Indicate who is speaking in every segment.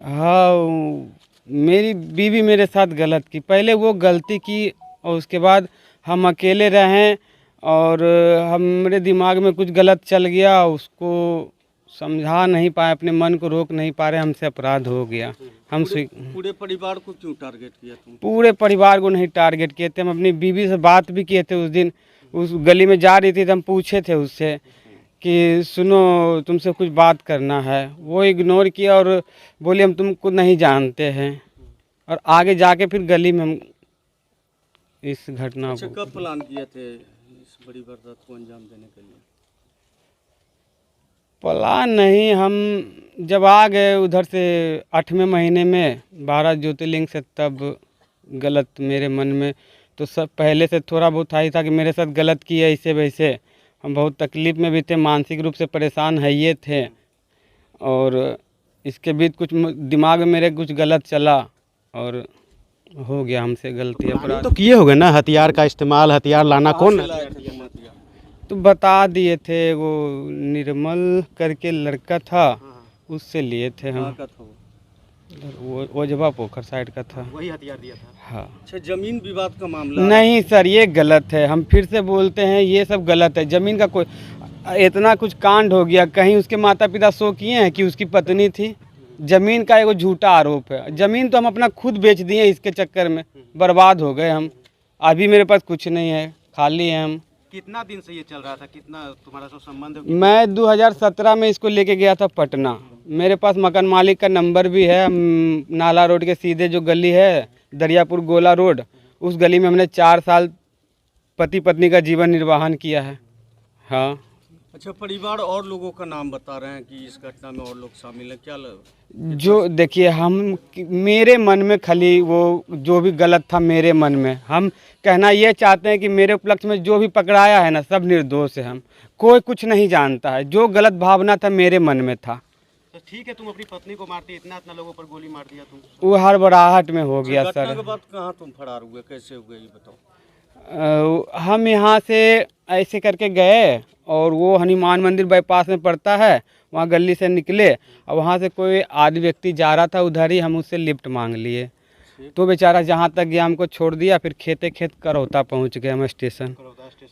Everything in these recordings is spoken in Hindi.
Speaker 1: हाँ, मेरी बीवी मेरे साथ गलत की। पहले वो गलती की और उसके बाद हम अकेले रहें और हमारे दिमाग में कुछ गलत चल गया, उसको समझा नहीं पाए, अपने मन को रोक नहीं पा रहे, हमसे अपराध हो गया। हम
Speaker 2: पूरे परिवार को क्यों टारगेट किया तुम?
Speaker 1: पूरे परिवार को नहीं टारगेट किए थे, हम अपनी बीवी से बात भी किए थे। उस दिन उस गली में जा रही थी तो हम पूछे थे उससे कि सुनो तुमसे कुछ बात करना है, वो इग्नोर किया और बोले हम तुमको नहीं जानते हैं। और आगे जाके फिर गली में हम इस घटना
Speaker 2: अच्छा,
Speaker 1: को
Speaker 2: कब प्लान किए थे इस बड़ी वारदात को अंजाम देने के लिए?
Speaker 1: प्लान नहीं, हम जब आ गए उधर से 8वें महीने में 12 ज्योतिर्लिंग से, तब गलत मेरे मन में तो सब पहले से थोड़ा बहुत था ही था कि मेरे साथ गलत किया ऐसे वैसे। हम बहुत तकलीफ़ में भी थे, मानसिक रूप से परेशान है ये थे। और इसके बीच कुछ दिमाग में मेरे कुछ गलत चला और हो गया हमसे गलती, अपराध।
Speaker 3: तो किए होगे ना, हथियार का इस्तेमाल, हथियार लाना कौन?
Speaker 1: तो बता दिए थे, वो निर्मल करके लड़का था, उससे लिए थे हम।
Speaker 2: का था वो?
Speaker 1: वो ओझवा पोखर साइड का था।
Speaker 3: वही हथियार दिया था।
Speaker 1: हाँ।
Speaker 2: अच्छा, जमीन विवाद का मामला?
Speaker 1: नहीं सर, ये गलत है, हम फिर से बोलते हैं ये सब गलत है। ज़मीन का कोई इतना कुछ कांड हो गया, कहीं उसके माता पिता शो किए हैं कि उसकी पत्नी थी। ज़मीन का एगो झूठा आरोप है। ज़मीन तो हम अपना खुद बेच दिए, इसके चक्कर में बर्बाद हो गए हम। अभी मेरे पास कुछ नहीं है, खाली है हम।
Speaker 3: कितना दिन से ये चल रहा था, कितना तुम्हारा सब संबंध?
Speaker 1: मैं 2017 में इसको लेके गया था पटना। मेरे पास मकान मालिक का नंबर भी है। नाला रोड के सीधे जो गली है, दरियापुर गोला रोड, उस गली में हमने 4 साल पति पत्नी का जीवन निर्वाहन किया है। हाँ।
Speaker 2: अच्छा, परिवार और लोगों का नाम बता रहे हैं कि इस घटना में और लोग शामिल हैं, क्या
Speaker 1: जो देखिए, हम मेरे मन में खाली वो जो भी गलत था मेरे मन में, हम कहना ये चाहते हैं कि मेरे उपलक्ष्य में जो भी पकड़ाया है ना, सब निर्दोष है। हम कोई कुछ नहीं जानता है, जो गलत भावना था मेरे मन में था।
Speaker 3: तो ठीक है, तुम अपनी पत्नी को मारती, इतना लोगों पर गोली मार दिया तुम।
Speaker 1: वो हड़बड़ाहट में हो गया
Speaker 2: घटना
Speaker 1: सर।
Speaker 2: के बाद कहाँ तुम फरार हुए, कैसे हुए ये बताओ?
Speaker 1: हम यहाँ से ऐसे करके गए और वो हनुमान मंदिर बाईपास में पड़ता है, वहाँ गली से निकले और वहाँ से कोई आदि व्यक्ति जा रहा था उधर ही, हम उससे लिफ्ट मांग लिए। तो बेचारा जहाँ तक गया हमको छोड़ दिया, फिर खेते खेत करौता पहुँच गए हम स्टेशन।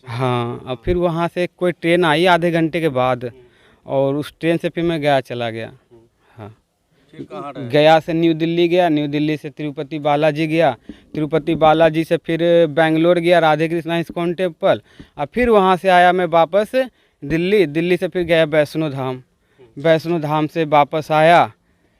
Speaker 1: हाँ, और फिर वहाँ से कोई ट्रेन आई आधे घंटे के बाद और उस ट्रेन से फिर मैं गया चला गया। हाँ, गया से न्यू दिल्ली गया, न्यू दिल्ली से तिरुपति बालाजी गया, तिरुपति बालाजी से फिर बेंगलोर गया राधे कृष्णा इस्कॉन टेम्पल, और फिर वहाँ से आया मैं वापस दिल्ली। दिल्ली से फिर गया वैष्णो धाम, वैष्णो धाम से वापस आया।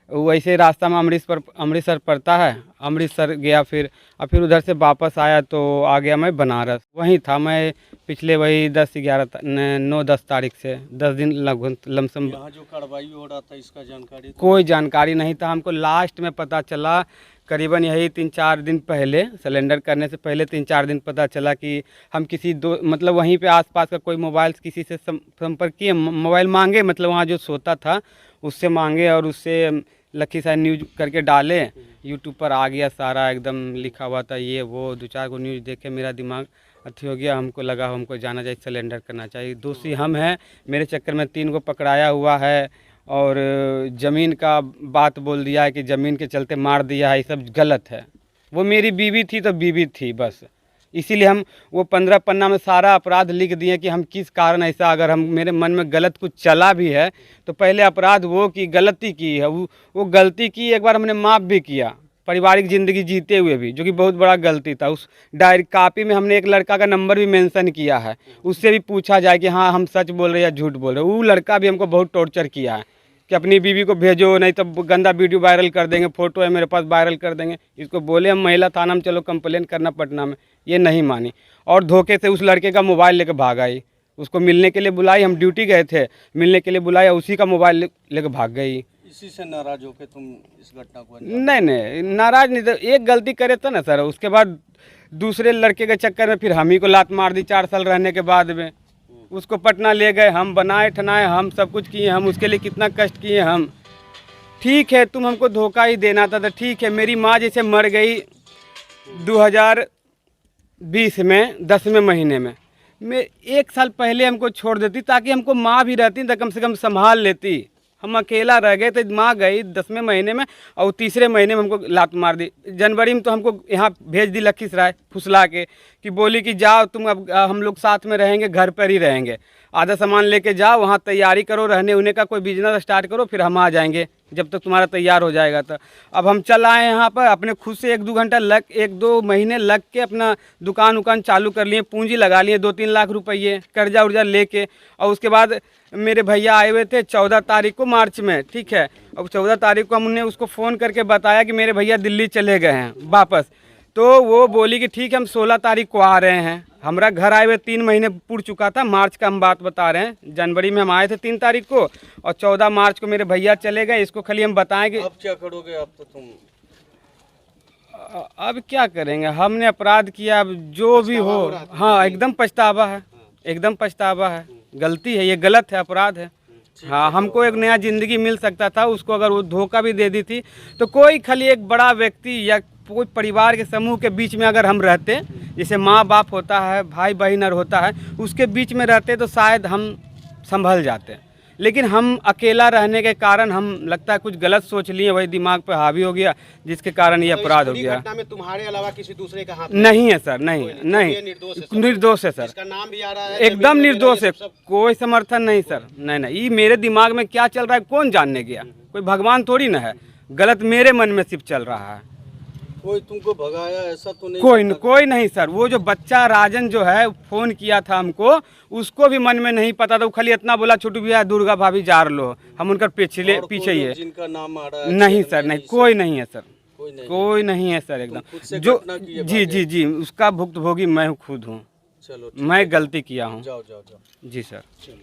Speaker 1: वैसे रास्ता में अमृतसर पड़ता है, अमृतसर गया फिर, और फिर उधर से वापस आया तो आ गया मैं बनारस। वहीं था मैं पिछले वही 9-10 तारीख से 10 दिन लगभग लमसम।
Speaker 2: यहाँ जो कार्रवाई हो रहा था इसका जानकारी
Speaker 1: कोई जानकारी नहीं था हमको। लास्ट में पता चला करीबन यही 3-4 दिन पहले, सिलेंडर करने से पहले 3-4 दिन पता चला कि हम किसी दो मतलब वहीं पे आसपास का कोई मोबाइल किसी से संपर्क किए, मोबाइल मांगे, मतलब वहाँ जो सोता था उससे मांगे और उससे लखीसराय न्यूज़ करके डाले। यूट्यूब पर आ गया सारा, एकदम लिखा हुआ था ये वो। 2-4 को न्यूज़ देखे मेरा दिमाग अथी हो गया, हमको लगा हमको जाना चाहिए, सिलेंडर करना चाहिए। दोषी हम हैं, मेरे चक्कर में 3 को पकड़ाया हुआ है और ज़मीन का बात बोल दिया है कि ज़मीन के चलते मार दिया है, ये सब गलत है। वो मेरी बीवी थी तो बीवी थी बस, इसीलिए हम वो 15 पन्ना में सारा अपराध लिख दिए कि हम किस कारण ऐसा, अगर हम मेरे मन में गलत कुछ चला भी है तो पहले अपराध वो की गलती की है, वो गलती की। एक बार हमने माफ़ भी किया पारिवारिक ज़िंदगी जीते हुए भी, जो कि बहुत बड़ा गलती था। उस डायरी कापी में हमने एक लड़का का नंबर भी मेंशन किया है, उससे भी पूछा जाए कि हाँ हम सच बोल रहे हैं या झूठ बोल रहे हैं। वो लड़का भी हमको बहुत टॉर्चर किया है कि अपनी बीवी को भेजो, नहीं तो गंदा वीडियो वायरल कर देंगे, फ़ोटो है मेरे पास वायरल कर देंगे। इसको बोले हम महिला थाना में चलो कंप्लेन करना पटना में, ये नहीं मानी और धोखे से उस लड़के का मोबाइल लेकर भाग आई। उसको मिलने के लिए बुलाई, हम ड्यूटी गए थे, मिलने के लिए बुलाया, उसी का मोबाइल लेकर भाग गई।
Speaker 2: इसी से नाराज होकर तुम इस घटना को
Speaker 1: नहीं, नाराज नहीं, तो एक गलती करे तो ना सर, उसके बाद दूसरे लड़के के चक्कर में फिर हम ही को लात मार दी 4 साल रहने के बाद में। उसको पटना ले गए, हम बनाए ठनाए, हम सब कुछ किए, हम उसके लिए कितना कष्ट किए हम। ठीक है, तुम हमको धोखा ही देना था तो ठीक है। मेरी माँ जैसे मर गई 2020 में 10वें महीने में, मैं 1 साल पहले हमको छोड़ देती ताकि हमको माँ भी रहती तो कम से कम संभाल लेती। हम अकेला रह गए थे, माँ गई 10वें महीने में और तीसरे महीने में हमको लात मार दी। जनवरी में तो हमको यहाँ भेज दी लखीसराय फुसला के, कि बोली कि जाओ तुम, अब हम लोग साथ में रहेंगे, घर पर ही रहेंगे, आधा सामान लेके जाओ, वहाँ तैयारी करो, रहने उन्हें का कोई बिजनेस स्टार्ट करो, फिर हम आ जाएंगे जब तक तुम्हारा तैयार हो जाएगा। तो अब हम चल आए यहाँ पर, अपने खुद से 1-2 घंटा लग, 1-2 महीने लग के अपना दुकान उकान चालू कर लिए, पूंजी लगा लिए 2-3 लाख रुपये कर्जा उर्जा लेके। और उसके बाद मेरे भैया आए हुए थे 14 तारीख को मार्च में, ठीक है। अब 14 तारीख को हमने उसको फ़ोन करके बताया कि मेरे भैया दिल्ली चले गए हैं वापस। तो वो बोली कि ठीक है हम 16 तारीख को आ रहे हैं। हमारा घर आए हुए 3 महीने पूर चुका था, मार्च का हम बात बता रहे हैं। जनवरी में हम आए थे 3 तारीख को और 14 मार्च को मेरे भैया चले गए। इसको खाली हम बताएं कि
Speaker 2: अब क्या करोगे? अब तो तुम
Speaker 1: अब क्या करेंगे, हमने अपराध किया, अब जो भी हो। हाँ एकदम पछतावा है, एकदम पछतावा है, गलती है, ये गलत है, अपराध है। हाँ हमको एक नया ज़िंदगी मिल सकता था, उसको अगर वो धोखा भी दे दी थी तो कोई खाली एक बड़ा व्यक्ति या कोई परिवार के समूह के बीच में अगर हम रहते, जैसे माँ बाप होता है, भाई बहन और होता है, उसके बीच में रहते तो शायद हम संभल जाते। लेकिन हम अकेला रहने के कारण हम लगता है कुछ गलत सोच लिए, वही दिमाग पे हावी हो गया, जिसके कारण ये अपराध हो
Speaker 3: इस
Speaker 1: गया।
Speaker 3: घटना में तुम्हारे अलावा किसी दूसरे का हाथ
Speaker 1: नहीं है सर, नहीं नहीं, निर्दोष है सर,
Speaker 3: इसका नाम भी आ रहा है,
Speaker 1: एकदम निर्दोष है, कोई समर्थन नहीं सर। नहीं नहीं, ये मेरे दिमाग में क्या चल रहा है कौन जानने गया, कोई भगवान थोड़ी ना है, गलत मेरे मन में सिर्फ चल रहा है।
Speaker 2: कोई तुमको भगाया ऐसा तो नहीं?
Speaker 1: कोई नहीं सर। वो जो बच्चा राजन जो है फ़ोन किया था हमको, उसको भी मन में नहीं पता था, वो खाली इतना बोला छोटू भैया दुर्गा भाभी जार लो, हम उनका पीछे ही है।
Speaker 2: जिनका नाम आ रहा है?
Speaker 1: नहीं सर, नहीं, कोई नहीं है सर,
Speaker 2: कोई
Speaker 1: नहीं है सर, एकदम जो जी उसका भुक्तभोगी मैं खुद हूँ।
Speaker 2: चलो
Speaker 1: मैं गलती किया हूँ।
Speaker 2: जाओ।
Speaker 1: जी सर।
Speaker 2: चलो।